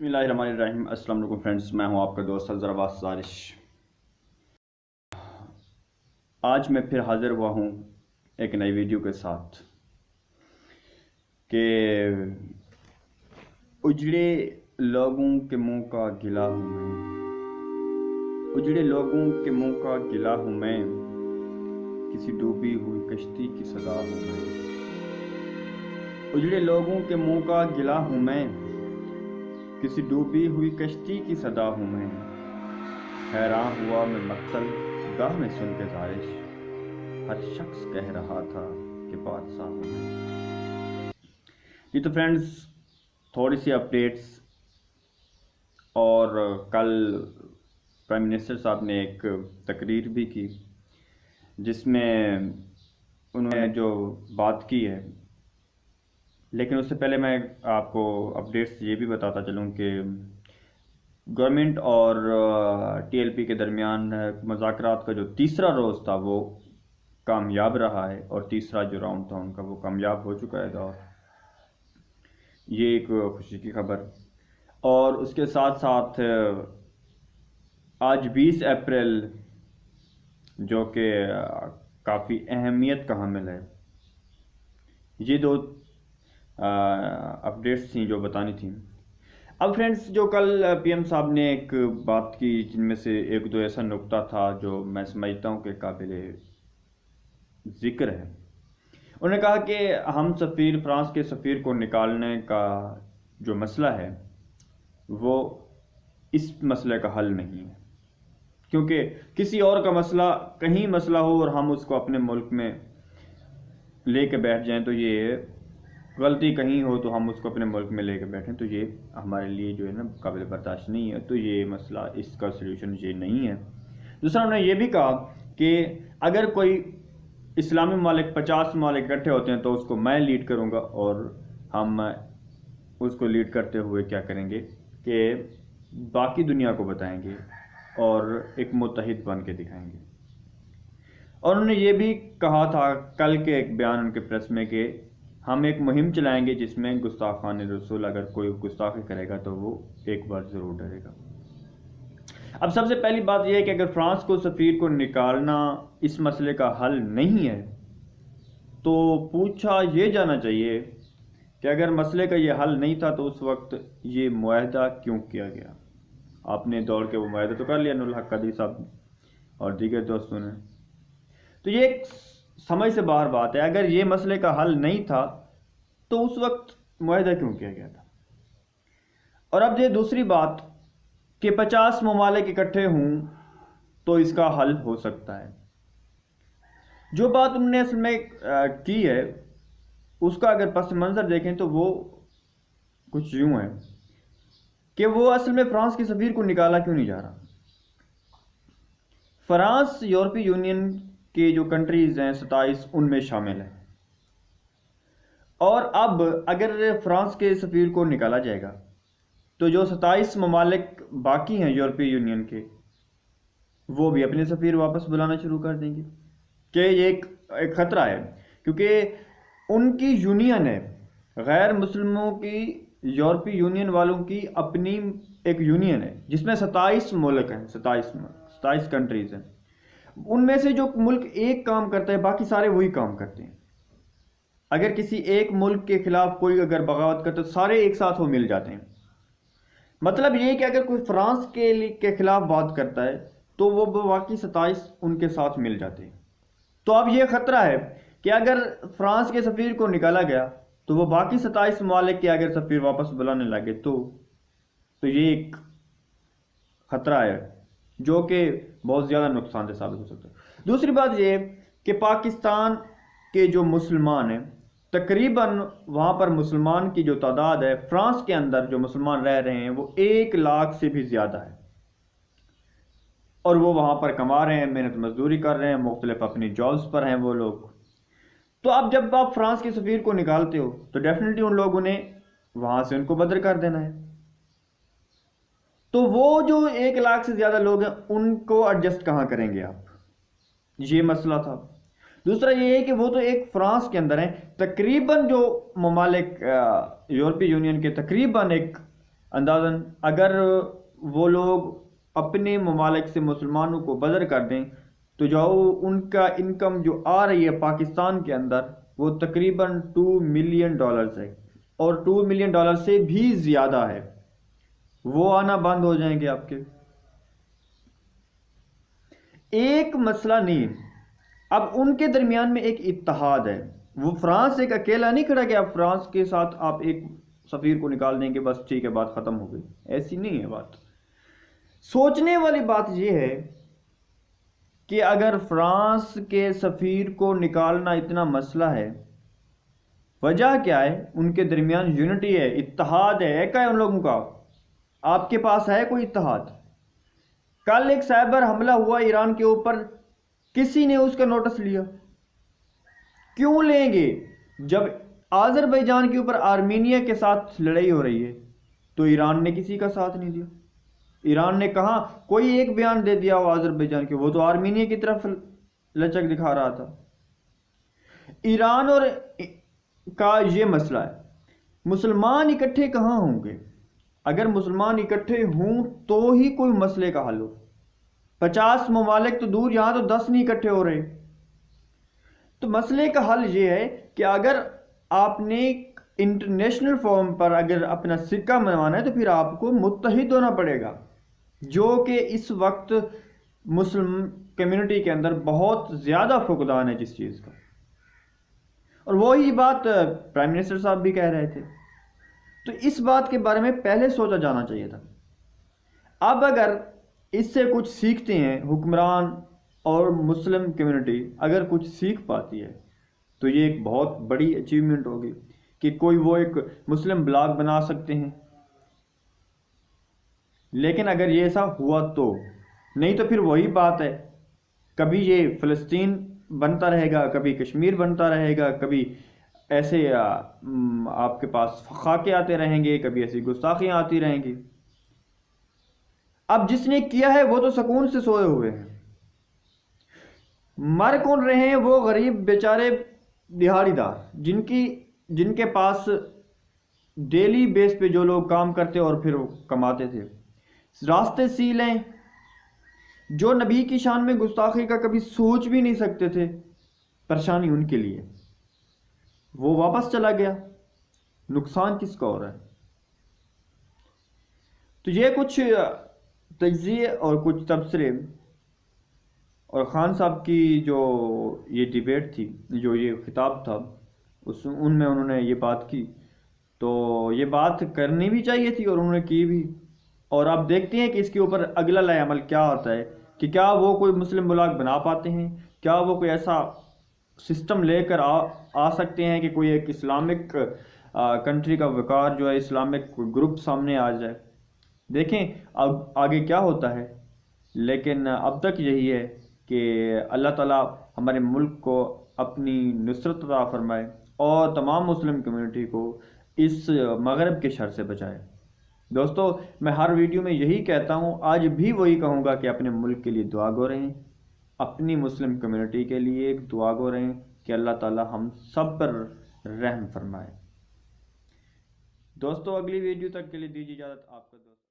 बिस्मिल्लाहिर्रहमानिर्रहीम। अस्सलाम वालेकुम फ्रेंड्स, मैं हूं आपका दोस्त हज़र अब्बास ज़ारिश। आज मैं फिर हाज़िर हुआ हूं एक नई वीडियो के साथ कि उजड़े लोगों के मुंह का गिला हूं मैं, उजड़े लोगों के मुंह का गिला हूं मैं, किसी डूबी हुई कश्ती की सदा हूं मैं। उजड़े लोगों के मुंह का गिला हूं मैं, किसी डूबी हुई कश्ती की सदा हूँ मैं। हैरान हुआ मैं मक्तल गाह में सुन के ज़ारिश, हर शख्स कह रहा था कि बादशाह हूँ मैं। जी तो फ्रेंड्स, थोड़ी सी अपडेट्स। और कल प्राइम मिनिस्टर साहब ने एक तकरीर भी की जिसमें उन्होंने जो बात की है, लेकिन उससे पहले मैं आपको अपडेट्स ये भी बताता चलूँ कि गवर्नमेंट और टीएलपी के दरमियान मुज़ाकरात का जो तीसरा रोज़ था वो कामयाब रहा है, और तीसरा जो राउंड था उनका वो कामयाब हो चुका है। और ये एक खुशी की खबर। और उसके साथ साथ आज 20 अप्रैल जो कि काफ़ी अहमियत का हामिल है, ये दो अपडेट्स थी जो बतानी थी। अब फ्रेंड्स, जो कल पीएम साहब ने एक बात की जिनमें से एक दो ऐसा नुक्ता था जो मैं समझता हूँ कि काबिल ज़िक्र है। उन्होंने कहा कि हम फ्रांस के सफ़ीर को निकालने का जो मसला है वो इस मसले का हल नहीं है, क्योंकि किसी और का मसला कहीं मसला हो और हम उसको अपने मुल्क में लेके बैठ जाएं तो ये गलती कहीं हो तो हम उसको अपने मुल्क में लेके बैठें तो ये हमारे लिए जो है ना काबिल बर्दाश्त नहीं है। तो ये मसला, इसका सलूशन ये नहीं है। दूसरा, उन्होंने ये भी कहा कि अगर कोई इस्लामी ममालिक 50 ममालिक इकट्ठे होते हैं तो उसको मैं लीड करूँगा, और हम उसको लीड करते हुए क्या करेंगे कि बाकी दुनिया को बताएंगे और एक मुत्तहिद बन के दिखाएंगे। और उन्होंने ये भी कहा था कल के एक बयान उनके प्रेस में कि हम एक मुहिम चलाएंगे जिसमें गुस्ताखान रसूल, अगर कोई गुस्ताखी करेगा तो वो एक बार ज़रूर डरेगा। अब सबसे पहली बात यह है कि अगर फ्रांस को सफ़ीर को निकालना इस मसले का हल नहीं है तो पूछा ये जाना चाहिए कि अगर मसले का ये हल नहीं था तो उस वक्त ये मुआहदा क्यों किया गया। आपने दौड़ के वो मुआहदा तो कर लिया नुरुल हक कदरी साहब और दीगर दोस्तों ने। तो ये एक समझ से बाहर बात है, अगर ये मसले का हल नहीं था तो उस वक्त मुआहदा क्यों किया गया था। और अब ये दूसरी बात कि 50 ममालिक इकट्ठे हों तो इसका हल हो सकता है। जो बात उन्होंने असल में की है उसका अगर पस मंज़र देखें तो वो कुछ यूँ है कि वो असल में फ्रांस के सफ़ीर को निकाला क्यों नहीं जा रहा। फ्रांस यूरोपीय यूनियन के जो कंट्रीज़ हैं 27 उनमें शामिल है, और अब अगर फ्रांस के सफ़ीर को निकाला जाएगा तो जो 27 ममालिक बाकी हैं यूरोपीय यूनियन के, वो भी अपने सफ़ीर वापस बुलाना शुरू कर देंगे कि ये एक ख़तरा है, क्योंकि उनकी यूनियन है गैर मुस्लिमों की, यूरोपीय यूनियन वालों की अपनी एक यूनियन है जिसमें 27 मुल्क हैं, 27 कंट्रीज़ हैं। उनमें से जो मुल्क एक काम करता है बाकी सारे वही काम करते हैं। अगर किसी एक मुल्क के खिलाफ कोई अगर बगावत करता है तो सारे एक साथ वो मिल जाते हैं। मतलब ये कि अगर कोई फ्रांस के खिलाफ बात करता है तो वो बाकी 27 उनके साथ मिल जाते हैं। तो अब ये ख़तरा है कि अगर फ्रांस के सफ़ीर को निकाला गया तो वो बाकी 27 ममालिक के अगर सफ़ीर वापस बुलाने लगे तो ये एक ख़तरा है जो कि बहुत ज़्यादा नुकसानदेह साबित हो सकता है। दूसरी बात ये कि पाकिस्तान के जो मुसलमान हैं, तकरीबन वहाँ पर मुसलमान की जो तादाद है फ्रांस के अंदर जो मुसलमान रह रहे हैं वो 1 लाख से भी ज़्यादा है, और वो वहाँ पर कमा रहे हैं, मेहनत मजदूरी कर रहे हैं, मुख्तलिफ अपनी जॉब्स पर हैं वो लोग। तो अब जब आप फ्रांस के सफ़ीर को निकालते हो तो डेफिनेटली उन लोगों ने वहाँ से उनको बदर कर देना है। तो वो जो 1 लाख से ज़्यादा लोग हैं उनको एडजस्ट कहाँ करेंगे आप, ये मसला था। दूसरा ये है कि वो तो एक फ्रांस के अंदर हैं, तकरीबन जो ममालिक यूरोपीय यूनियन के तकरीबन एक اندازاً اگر وہ لوگ اپنے ممالک سے مسلمانوں کو بدر کر دیں تو جو ان کا انکم جو آ رہی ہے پاکستان کے اندر وہ تقریباً $2 ملین ہے، اور $2 ملین سے بھی زیادہ ہے، وہ آنا بند ہو جائیں گے آپ کے۔ ایک مسئلہ نہیں، اب ان کے درمیان میں ایک اتحاد ہے، وہ فرانس ایک اکیلا نہیں کھڑا کہ اب فرانس کے ساتھ آپ ایک سفیر کو نکال دیں گے بس ٹھیک ہے بات ختم ہو گئی، ایسی نہیں ہے بات۔ سوچنے والی بات یہ ہے کہ اگر فرانس کے سفیر کو نکالنا اتنا مسئلہ ہے، وجہ کیا ہے؟ ان کے درمیان یونٹی ہے، اتحاد ہے، ایک ہے ان لوگوں کا۔ آپ کے پاس ہے کوئی اتحاد؟ کل ایک سائبر حملہ ہوا ایران کے اوپر، کسی نے اس کا نوٹس لیا؟ کیوں لیں گے؟ جب آذربائیجان کے اوپر آرمینیا کے ساتھ لڑائی ہو رہی ہے تو ایران نے کسی کا ساتھ نہیں دیا۔ ایران نے کہا کوئی ایک بیان دے دیا وہ آذربائیجان کے، وہ تو آرمینیا کی طرف لچک دکھا رہا تھا۔ ایران اور کا یہ مسئلہ ہے، مسلمان اکٹھے کہاں ہوں گے؟ اگر مسلمان اکٹھے ہوں تو ہی کوئی مسئلے کا حل ہو۔ 50 ممالک تو دور، یہاں تو 10 نہیں اکٹھے ہو رہے۔ تو مسئلے کا حل یہ ہے کہ اگر آپ نے انٹرنیشنل فورم پر اگر اپنا سکہ منوانا ہے تو پھر آپ کو متحد ہونا پڑے گا، جو کہ اس وقت مسلم کمیونٹی کے اندر بہت زیادہ فقدان ہے جس چیز کا۔ اور وہی بات پرائم منسٹر صاحب بھی کہہ رہے تھے، تو اس بات کے بارے میں پہلے سوچا جانا چاہیے تھا۔ اب اگر اس سے کچھ سیکھتے ہیں حکمران اور مسلم کمیونٹی، اگر کچھ سیکھ پاتی ہے تو یہ ایک بہت بڑی اچیومنٹ ہوگی کہ کوئی وہ ایک مسلم بلاگ بنا سکتے ہیں۔ لیکن اگر یہ ایسا ہوا تو نہیں تو پھر وہی بات ہے، کبھی یہ فلسطین بنتا رہے گا، کبھی کشمیر بنتا رہے گا، کبھی ایسے آپ کے پاس خاکے آتے رہیں گے، کبھی ایسی گستاخیاں آتی رہیں گی۔ اب جس نے کیا ہے وہ تو سکون سے سوئے ہوئے ہیں، مر کون رہے ہیں؟ وہ غریب بیچارے دہاڑی دار جن کے پاس ڈیلی بیس پہ جو لوگ کام کرتے اور پھر کماتے تھے، راستے سیلیں، جو نبی کی شان میں گستاخی کا کبھی سوچ بھی نہیں سکتے تھے، پریشانی ان کے لیے، وہ واپس چلا گیا، نقصان کس کا ہو رہا ہے؟ تو یہ کچھ تجزیے اور کچھ تبصرے، اور خان صاحب کی جو یہ ڈیبیٹ تھی، جو یہ خطاب تھا، ان میں انہوں نے یہ بات کی، تو یہ بات کرنی بھی چاہیے تھی اور انہوں نے کی بھی۔ اور آپ دیکھتے ہیں کہ اس کے اوپر اگلا لائے عمل کیا ہوتا ہے، کہ کیا وہ کوئی مسلم بلاگ بنا پاتے ہیں، کیا وہ کوئی ایسا سسٹم لے کر آ سکتے ہیں کہ کوئی ایک اسلامک کنٹری کا وقار جو ہے، اسلامک گروپ سامنے آ جائے۔ دیکھیں اب آگے کیا ہوتا ہے، لیکن اب تک یہی ہے کہ اللہ تعالیٰ ہمارے ملک کو اپنی نصرت عطا فرمائے اور تمام مسلم کمیونٹی کو اس مغرب کے شر سے بچائے۔ دوستو، میں ہر ویڈیو میں یہی کہتا ہوں، آج بھی وہی کہوں گا کہ اپنے ملک کے لیے دعا گو رہیں، اپنی مسلم کمیونٹی کے لیے ایک دعا گو رہیں کہ اللہ تعالیٰ ہم سب پر رحم فرمائے۔ دوستو، اگلی ویڈیو تک کے لیے دیجیے اجازت، آپ کا دوست